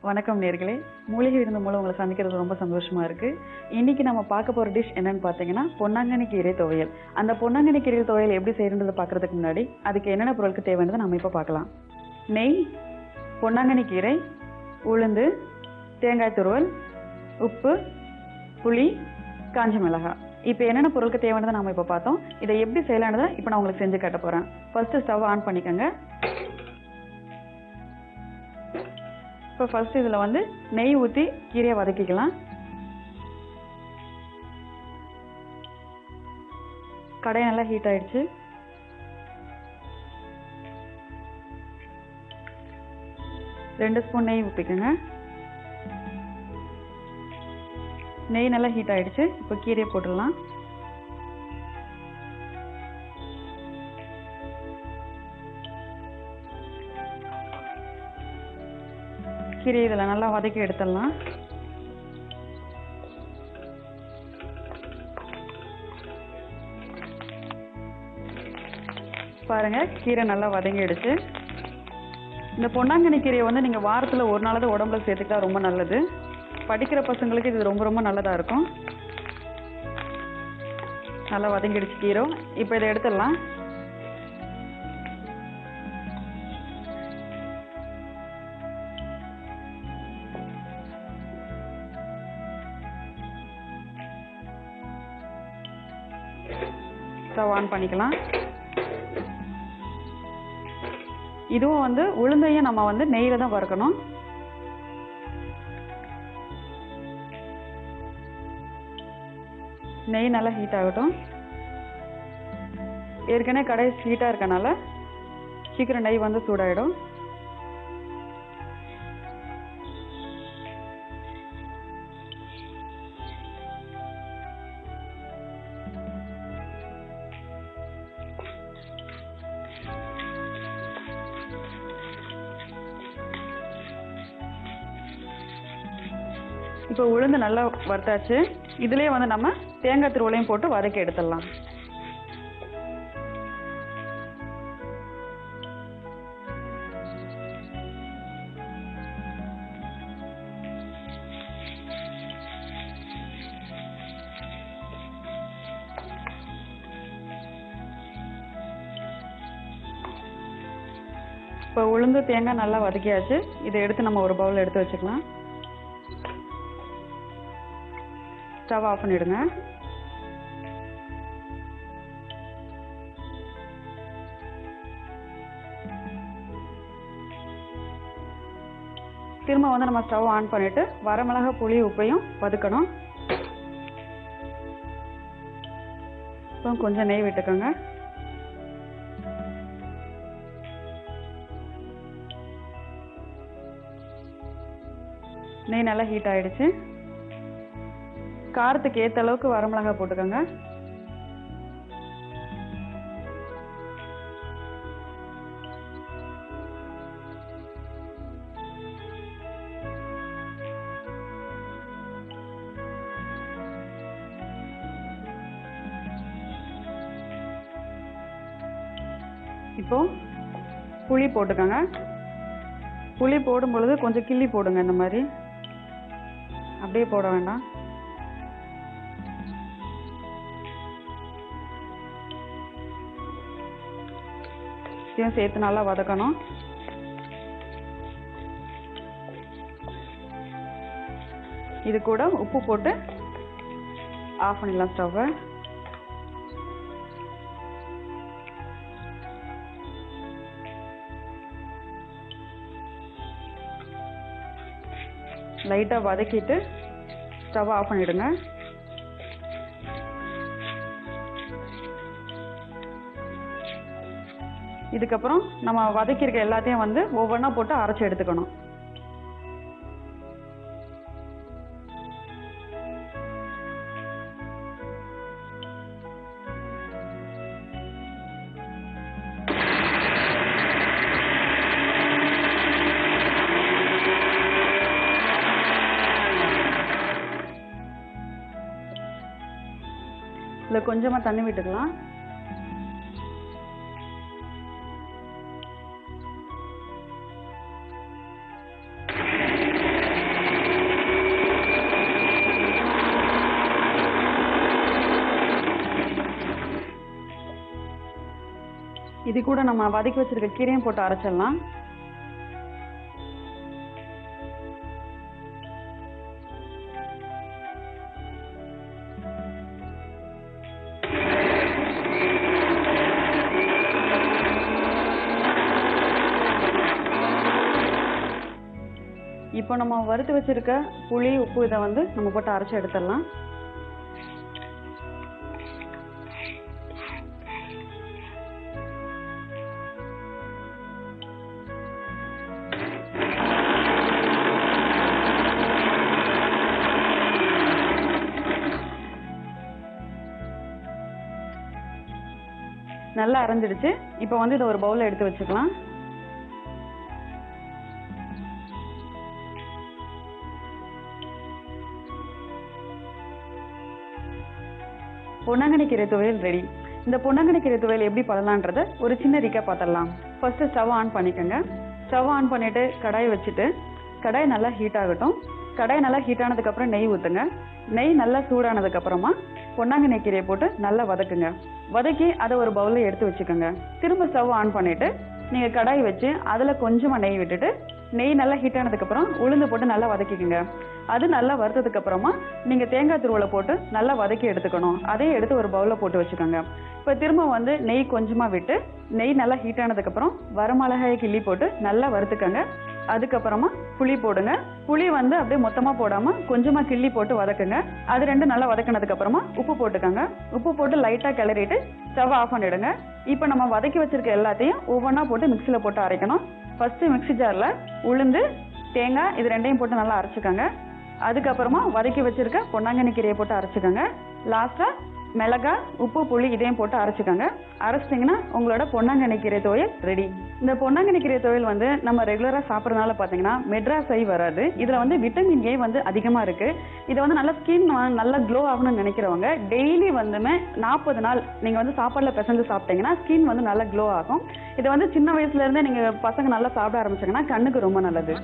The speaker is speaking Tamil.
வணக்கம் நேர்களே, மூலிகை விருந்து மூலம் உங்களை சந்திக்கிறது ரொம்ப சந்தோஷமா இருக்கு. இன்னைக்கு நம்ம பார்க்க போற டிஷ் என்னன்னு பார்த்தீங்கன்னா பொன்னாங்கண்ணி கீரை துவையல். அந்த பொன்னாங்கண்ணி கீரை துவையல் எப்படி செய்யறதை பார்க்கறதுக்கு முன்னாடி அதுக்கு என்னென்ன பொருட்கள் தேவைன்னு நம்ம இப்போ பார்க்கலாம். நெய், பொன்னாங்கண்ணி கீரை, உளுந்து, தேங்காய் துருவல், உப்பு, புளி, காஞ்ச மிளகாய். இப்போ என்னென்ன பொருட்கள் தேவையானதை நம்ம இப்போ பார்த்தோம். இதை எப்படி செய்யலானதை இப்போ நான் உங்களுக்கு செஞ்சு காட்ட போகிறேன். ஃபர்ஸ்ட்டு ஸ்டவ் ஆன் பண்ணிக்கோங்க. இப்போ ஃபர்ஸ்ட் இதில் வந்து நெய் ஊற்றி கீரையை வதக்கிக்கலாம். கடாய் நல்லா ஹீட் ஆயிடுச்சு. ரெண்டு ஸ்பூன் நெய் ஊற்றிக்கோங்க. நெய் நல்லா ஹீட் ஆயிடுச்சு. இப்போ கீரையை போட்டுடலாம். கீரை இதில் நல்லா வதக்கி எடுத்துடலாம். பாருங்க, கீரை நல்லா வதங்கிடுச்சு. இந்த பொன்னாங்கண்ணி கீரையை வந்து நீங்கள் வாரத்தில் ஒரு நாளாவது உடம்புல சேர்த்துக்கிட்டா ரொம்ப நல்லது. படிக்கிற பசங்களுக்கு இது ரொம்ப ரொம்ப நல்லதாக இருக்கும். நல்லா வதங்கிடுச்சு கீரை. இப்போ இதை எடுத்துடலாம். ஸ்டவ் ஆன் பண்ணிக்கலாம். இதுவும் வந்து உளுந்தையும் நம்ம வந்து நெய்யில் தான் வறுக்கணும். நெய் நல்லா ஹீட் ஆகட்டும். ஏற்கனவே கடாய் ஹீட்டாக இருக்கனால சீக்கிரம் நெய் வந்து சூடாயிடும். இப்போ உளுந்து நல்லா வறுத்தாச்சு. இதுலேயே வந்து நம்ம தேங்காய் துருவலையும் போட்டு வதக்கி எடுத்துடலாம். இப்போ உளுந்து தேங்காய் நல்லா வதக்கியாச்சு. இதை எடுத்து நம்ம ஒரு பவுல் எடுத்து வச்சுக்கலாம். ஸ்டவ் ஆஃப் பண்ணிடுங்க. திரும்ப வந்து நம்ம ஸ்டவ் ஆன் பண்ணிட்டு வரமிளகா, புளி, உப்பையும் வதக்கணும். இப்போ கொஞ்சம் நெய் விட்டுக்கோங்க. நெய் நல்லா ஹீட் ஆயிடுச்சு. காரத்துக்கு ஏற்ற அளவுக்கு வரமிளகா போட்டுக்கோங்க. இப்போ புளி போட்டுக்கோங்க. புளி போடும் பொழுது கொஞ்சம் கிள்ளி போடுங்க. இந்த மாதிரி அப்படியே போட வேண்டாம். இதையும் சேர்த்து நல்லா வதக்கணும். இது கூட உப்பு போட்டு ஆஃப் பண்ணிடலாம் ஸ்டவ்வை. லைட்டாக வதக்கிட்டு ஸ்டவ் ஆஃப் பண்ணிடுங்க. இதுக்கப்புறம் நம்ம வதக்கியிருக்க எல்லாத்தையும் வந்து ஒவ்வொன்றா போட்டு அரைச்சி எடுத்துக்கணும். இதில் கொஞ்சமாக தண்ணி விட்டுக்கலாம். இது கூட நம்ம வதக்கி வச்சிருக்க கீரையும் போட்டு அரைச்சிடலாம். இப்போ நம்ம வறுத்து வச்சிருக்க புளி உப்பு இதை வந்து நம்ம போட்டு அரைச்சி எடுத்துடலாம். நல்லா அரைஞ்சிடுச்சு. இப்போ வந்து இதை ஒரு பவுல்ல எடுத்து வச்சுக்கலாம். பொன்னாங்கண்ணி கீரை துவையல் ரெடி. இந்த பொன்னாங்கண்ணி கீரை துவையல் எப்படி பண்ணலான்றத ஒரு சின்ன ரீக்கப் பார்த்துடலாம். ஃபர்ஸ்ட் ஸ்டவ் ஆன் பண்ணிக்கோங்க. ஸ்டவ் ஆன் பண்ணிட்டு கடாய் வச்சுட்டு கடாய் நல்லா ஹீட் ஆகட்டும். கடாய் நல்லா ஹீட் ஆனதுக்கு அப்புறம் நெய் ஊத்துங்க. நெய் நல்லா சூடானதுக்கு அப்புறமா பொன்னாங்கண்ணி கீரையை போட்டு நல்லா வதக்குங்க. வதக்கி அதை ஒரு பவுல்ல எடுத்து வச்சுக்கோங்க. திரும்ப ஸ்டவ் ஆன் பண்ணிட்டு நீங்க கடாய் வச்சு அதுல கொஞ்சமா நெய் விட்டுட்டு நெய் நல்லா ஹீட் ஆனதுக்கு அப்புறம் உளுந்து போட்டு நல்லா வதக்கிக்கோங்க. அது நல்லா வறுத்ததுக்கு அப்புறமா நீங்க தேங்காய் துருவலை போட்டு நல்லா வதக்கி எடுத்துக்கணும். அதையும் எடுத்து ஒரு பவுல்ல போட்டு வச்சுக்கோங்க. இப்ப திரும்ப வந்து நெய் கொஞ்சமா விட்டு நெய் நல்லா ஹீட் ஆனதுக்கு அப்புறம் வரமிளகாயை கிள்ளி போட்டு நல்லா வறுத்துக்கோங்க. அதுக்கப்புறமா புளி போடுங்க. புளி வந்து அப்படியே மொத்தமா போடாம கொஞ்சமா கிள்ளி போட்டு வதக்குங்க. அது ரெண்டும் நல்லா வதக்கினதுக்கு அப்புறமா உப்பு போட்டுக்கோங்க. உப்பு போட்டு லைட்டா கிளறிட்டு ஸ்டவ் ஆஃப் பண்ணிடுங்க. இப்ப நம்ம வதக்கி வச்சிருக்க எல்லாத்தையும் ஒவ்வொன்றா போட்டு மிக்சியில போட்டு அரைக்கணும். ஃபர்ஸ்ட் மிக்சி ஜார்ல உளுந்து தேங்காய் இது ரெண்டையும் போட்டு நல்லா அரைச்சுக்கோங்க. அதுக்கப்புறமா வதக்கி வச்சிருக்க பொன்னாங்கண்ணி கீரையை போட்டு அரைச்சுக்கோங்க. லாஸ்டா மிளகாய் உப்பு புளி இதையும் போட்டு அரைச்சுக்கோங்க. அரைச்சிட்டிங்கன்னா உங்களோட பொன்னாங்கண்ணி கீரை துவையல் ரெடி. இந்த பொன்னாங்கண்ணி கீரை துவையல் வந்து நம்ம ரெகுலரா சாப்பிட்றதுனால பார்த்தீங்கன்னா மெட்ராஸ் ஐ வராது. இதுல வந்து விட்டமின் ஏ வந்து அதிகமா இருக்கு. இதை வந்து நல்லா ஸ்கின் நல்லா க்ளோ ஆகணும்னு நினைக்கிறவங்க டெய்லி வந்துமே 40 நாள் நீங்க வந்து சாப்பாடுல பிசைஞ்சு சாப்பிட்டீங்கன்னா ஸ்கின் வந்து நல்லா க்ளோ ஆகும். இதை வந்து சின்ன வயசுல இருந்தே நீங்க பசங்க நல்லா சாப்பிட ஆரம்பிச்சாங்கன்னா கண்ணுக்கு ரொம்ப நல்லது.